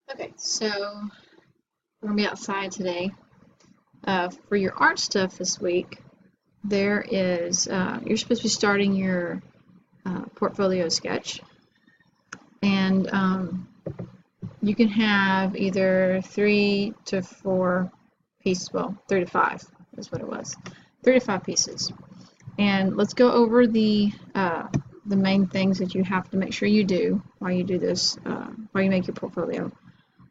Okay, so we're gonna be outside today. For your art stuff this week, there is you're supposed to be starting your portfolio sketch, and you can have either 3 to 4 pieces. Well, 3 to 5 is what it was. 3 to 5 pieces. And let's go over the main things that you have to make sure you do while you do this, while you make your portfolio.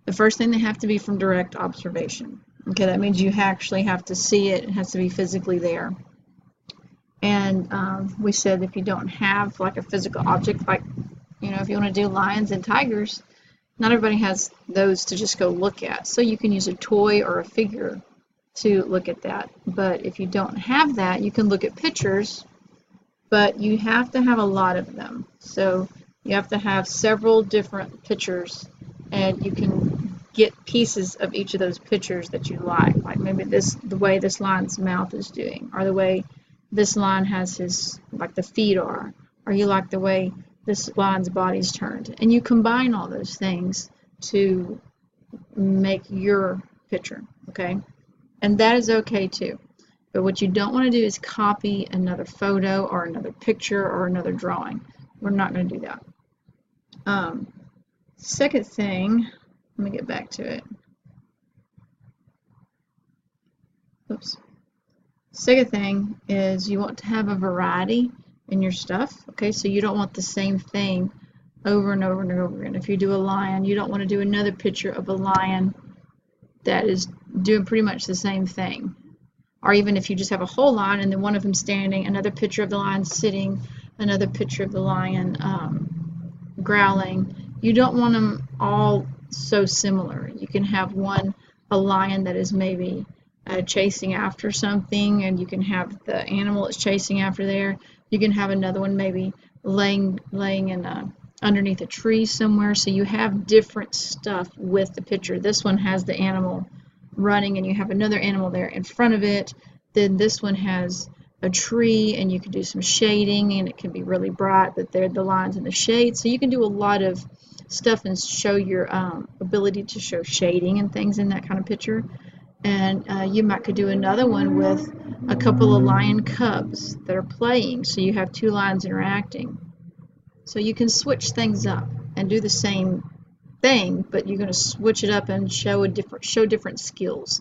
The first thing, they have to be from direct observation. Okay, that means you actually have to see it. It has to be physically there. And we said if you don't have like a physical object, like, if you want to do lions and tigers, not everybody has those to just go look at. So you can use a toy or a figure to look at that. But if you don't have that, you can look at pictures, but you have to have a lot of them. So you have to have several different pictures, and you can get pieces of each of those pictures that you like maybe the way this lion's mouth is doing, or the way this lion has his, like the feet are, or you like the way this lion's body's turned, and you combine all those things to make your picture, okay? And that is okay too. But what you don't want to do is copy another photo or another picture or another drawing. We're not going to do that. Second thing, let me get back to it. Oops. Second thing is you want to have a variety in your stuff. Okay, so you don't want the same thing over and over and over again. If you do a lion, you don't want to do another picture of a lion that is doing pretty much the same thing. Or even if you just have a whole lion and then one of them standing, another picture of the lion sitting, another picture of the lion growling. You don't want them all so similar. You can have a lion that is maybe chasing after something, and you can have the animal that's chasing after there. You can have another one maybe laying in underneath a tree somewhere. So you have different stuff with the picture. This one has the animal running, and you have another animal there in front of it. Then this one has a tree, and you can do some shading, and it can be really bright, but they're the lines in the shade. So you can do a lot of stuff and show your ability to show shading and things in that kind of picture. And you could do another one with a couple of lion cubs that are playing, so you have two lions interacting. So you can switch things up and do the same thing, but you're going to switch it up and show different skills.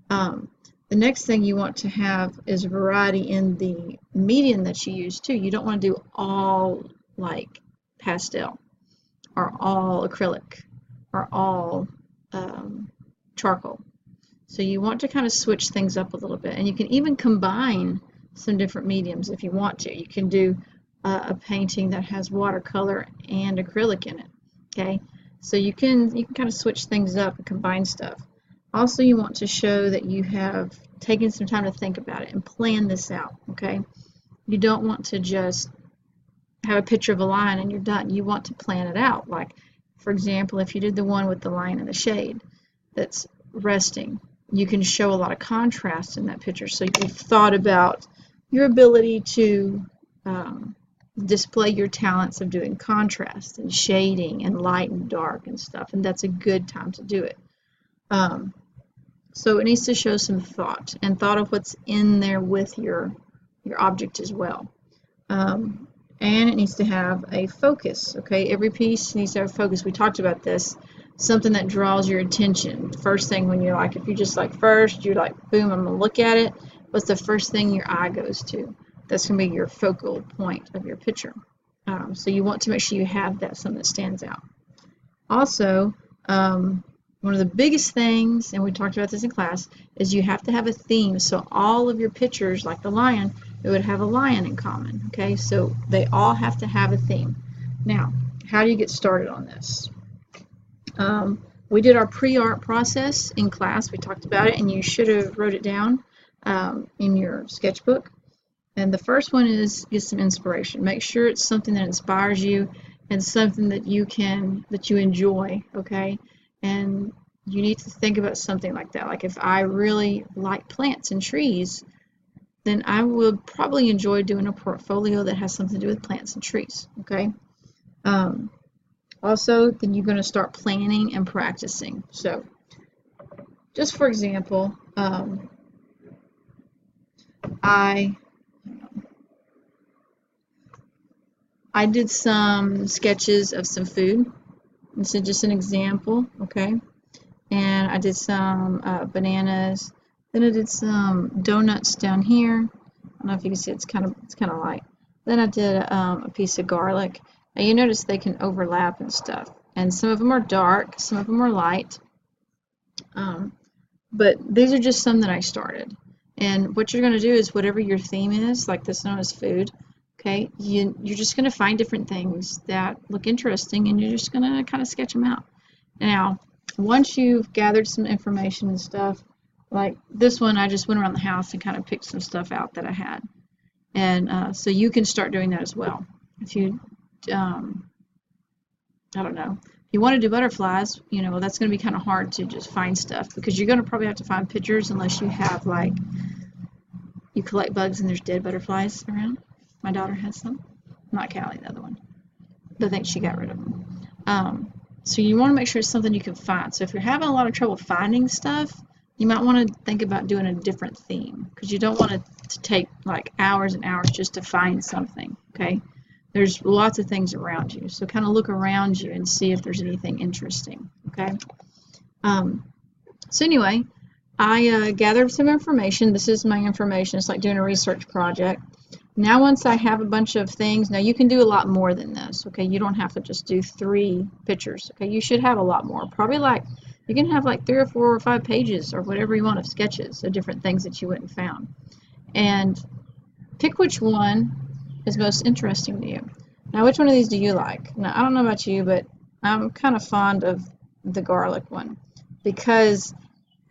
The next thing you want to have is variety in the medium that you use too. You don't want to do all like pastel, or all acrylic, or all charcoal. So you want to kind of switch things up a little bit, and you can even combine some different mediums if you want to. You can do a painting that has watercolor and acrylic in it. Okay, so you can kind of switch things up and combine stuff. Also, you want to show that you have taken some time to think about it and plan this out. Okay, you don't want to just have a picture of a lion and you're done. You want to plan it out. Like, for example, if you did the one with the lion in the shade that's resting, you can show a lot of contrast in that picture. So you've thought about your ability to display your talents of doing contrast and shading and light and dark and stuff, and that's a good time to do it. So it needs to show some thought of what's in there with your object as well. And it needs to have a focus. Okay, every piece needs to have a focus. We talked about this. Something that draws your attention. First thing, when you're like, if you just like first, you're like, boom, I'm gonna look at it. What's the first thing your eye goes to? That's gonna be your focal point of your picture. So you want to make sure you have that, something that stands out. Also, one of the biggest things, and we talked about this in class, is you have to have a theme. So all of your pictures, like the lion, it would have a lion in common. Okay, so they all have to have a theme. Now, how do you get started on this? We did our pre-art process in class. We talked about it, and you should have wrote it down in your sketchbook. And the first one is get some inspiration. Make sure it's something that inspires you and something that you enjoy, okay? And you need to think about something like that. Like, if I really like plants and trees, then I would probably enjoy doing a portfolio that has something to do with plants and trees, okay? Also, then you're going to start planning and practicing. So just for example, I did some sketches of some food. This is just an example, okay? And I did some bananas. Then I did some donuts down here. I don't know if you can see, it's kind of light. Then I did a piece of garlic. And you notice they can overlap and stuff. And some of them are dark, some of them are light. But these are just some that I started. And what you're going to do is whatever your theme is, like this one is food, okay, you're just going to find different things that look interesting and you're just going to kind of sketch them out. Now, once you've gathered some information and stuff, like this one, I just went around the house and kind of picked some stuff out that I had. And so you can start doing that as well. If you, I don't know, if you want to do butterflies, you know, that's going to be kind of hard to just find stuff because you're going to probably have to find pictures unless you have, like, you collect bugs and there's dead butterflies around. My daughter has some. Not Callie, the other one. I think she got rid of them. So you want to make sure it's something you can find. So if you're having a lot of trouble finding stuff, you might want to think about doing a different theme because you don't want it to take like hours and hours just to find something, okay? There's lots of things around you, so kind of look around you and see if there's anything interesting, okay? So anyway, I gathered some information. This is my information. It's like doing a research project. Now once I have a bunch of things, now you can do a lot more than this, okay? You don't have to just do 3 pictures, okay? You should have a lot more. Probably like, you can have like 3 or 4 or 5 pages or whatever you want of sketches of different things that you went and found. And pick which one is most interesting to you. Now, which one of these do you like? Now, I don't know about you, but I'm kind of fond of the garlic one because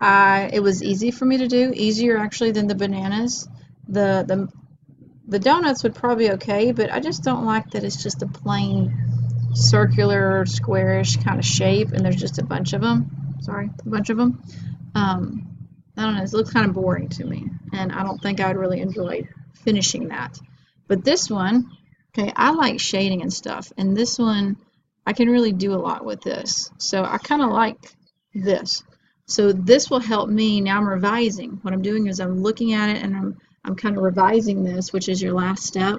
it was easy for me to do, easier actually than the bananas. The donuts would probably be okay, but I just don't like that it's just a plain circular, squarish kind of shape, and there's just a bunch of them. Sorry, a bunch of them. I don't know, it looks kind of boring to me, and I don't think I would really enjoy finishing that. But this one, okay, I like shading and stuff, and this one, I can really do a lot with this. So I kind of like this. So this will help me. Now I'm revising. What I'm doing is I'm looking at it, and I'm kind of revising this, which is your last step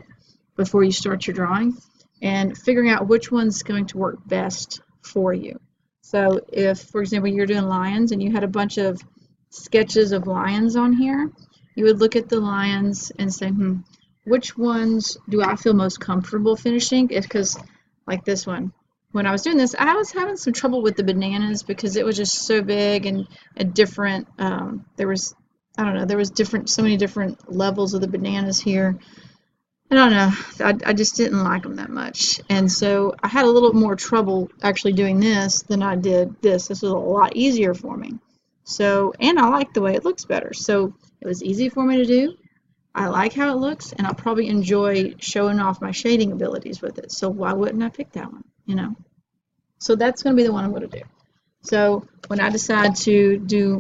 before you start your drawing, and figuring out which one's going to work best for you. So if, for example, you're doing lions and you had a bunch of sketches of lions on here, you would look at the lions and say, which ones do I feel most comfortable finishing? Because like this one, when I was doing this, I was having some trouble with the bananas because it was just so big and a different, there was, I don't know, there was so many different levels of the bananas here. I don't know, I just didn't like them that much. And so I had a little more trouble actually doing this than I did this. This was a lot easier for me. So, and I like the way it looks better. So it was easy for me to do. I like how it looks, and I'll probably enjoy showing off my shading abilities with it. So why wouldn't I pick that one, you know? So that's going to be the one I'm going to do. So when I decide to do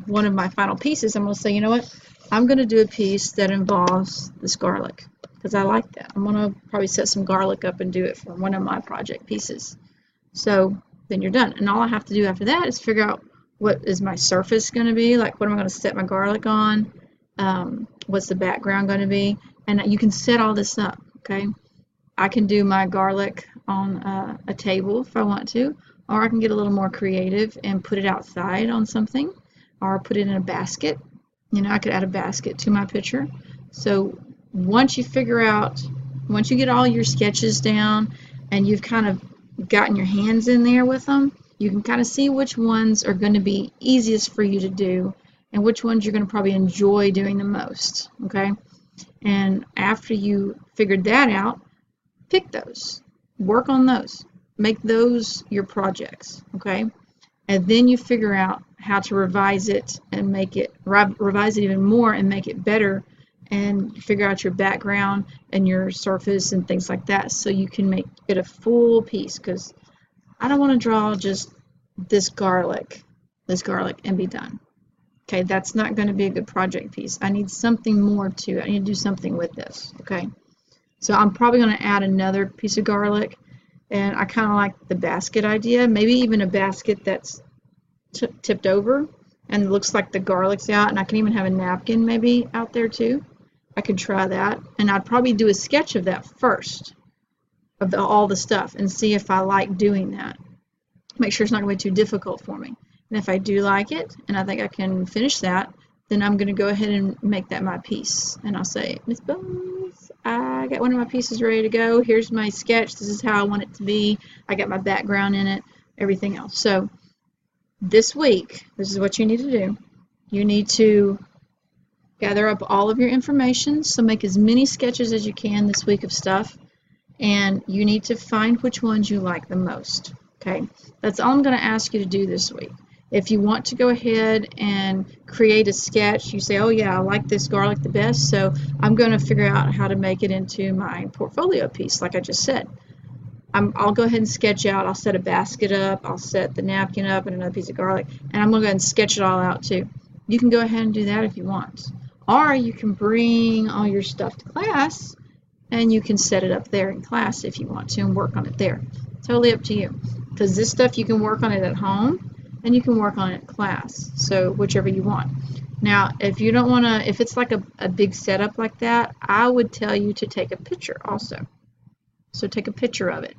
one of my final pieces, I'm going to say, you know what? I'm going to do a piece that involves this garlic because I like that. I'm going to probably set some garlic up and do it for one of my project pieces. So then you're done. And all I have to do after that is figure out what is my surface going to be, like what am I going to set my garlic on, what's the background going to be, and you can set all this up, okay? I can do my garlic on a table if I want to, or I can get a little more creative and put it outside on something, or put it in a basket. You know, I could add a basket to my picture. So once you get all your sketches down and you've kind of gotten your hands in there with them, you can kind of see which ones are going to be easiest for you to do and which ones you're going to probably enjoy doing the most, okay? And after you figured that out, pick those, work on those, make those your projects, okay? And then you figure out how to revise it and make it, revise it even more and make it better, and figure out your background and your surface and things like that so you can make it a full piece, because I don't want to draw just this garlic and be done. Okay, that's not going to be a good project piece. I need something more to it. I need to do something with this, okay? So I'm probably going to add another piece of garlic And I kind of like the basket idea, maybe even a basket that's tipped over and looks like the garlic's out, and I can even have a napkin maybe out there too. I could try that, and I'd probably do a sketch of that first, of all the stuff, and see if I like doing that. Make sure it's not going to be too difficult for me. And if I do like it, and I think I can finish that, then I'm going to go ahead and make that my piece. And I'll say, Miss Bones, I got one of my pieces ready to go. Here's my sketch. This is how I want it to be. I got my background in it, everything else. So this week, this is what you need to do. You need to gather up all of your information. So make as many sketches as you can this week of stuff. And you need to find which ones you like the most. Okay, that's all I'm going to ask you to do this week. If you want to go ahead and create a sketch, you say, oh yeah, I like this garlic the best, so I'm going to figure out how to make it into my portfolio piece, like I just said. I'll go ahead and sketch out, I'll set a basket up, I'll set the napkin up and another piece of garlic, and I'm going to go ahead and sketch it all out too. You can go ahead and do that if you want. Or you can bring all your stuff to class and you can set it up there in class if you want to and work on it there. Totally up to you. Because this stuff you can work on it at home and you can work on it in class. So whichever you want. Now, if you don't want to, if it's like a big setup like that, I would tell you to take a picture also. So take a picture of it.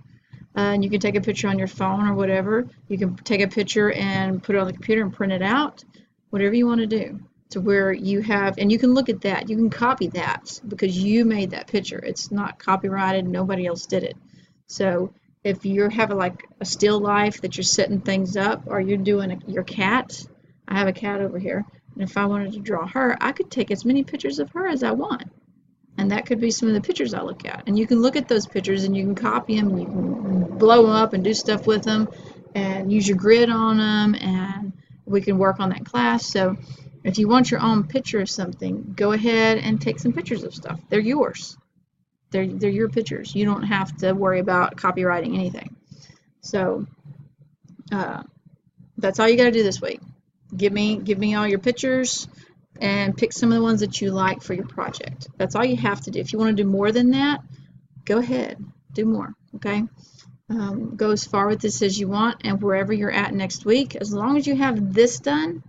And you can take a picture on your phone or whatever. You can take a picture and put it on the computer and print it out. Whatever you want to do. To where you have, and you can look at that. You can copy that because you made that picture. It's not copyrighted. Nobody else did it. So if you have like a still life that you're setting things up, or you're doing your cat, I have a cat over here, and if I wanted to draw her, I could take as many pictures of her as I want, and that could be some of the pictures I look at. And you can look at those pictures and you can copy them and you can blow them up and do stuff with them and use your grid on them, and we can work on that in class. So if you want your own picture of something, go ahead and take some pictures of stuff. They're yours. They're your pictures. You don't have to worry about copywriting anything. So that's all you got to do this week. Give me all your pictures and pick some of the ones that you like for your project. That's all you have to do. If you want to do more than that, go ahead, do more. Okay. Go as far with this as you want, and wherever you're at next week, as long as you have this done,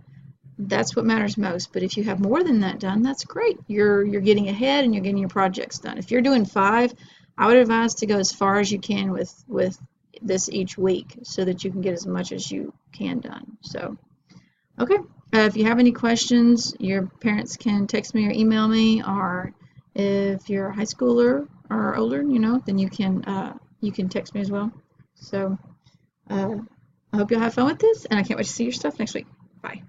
that's what matters most. But if you have more than that done, that's great. You're getting ahead and you're getting your projects done. If you're doing 5, I would advise to go as far as you can with this each week so that you can get as much as you can done. So, okay. If you have any questions, your parents can text me or email me, or if you're a high schooler or older, then you can text me as well. So, I hope you'll have fun with this, and I can't wait to see your stuff next week. Bye.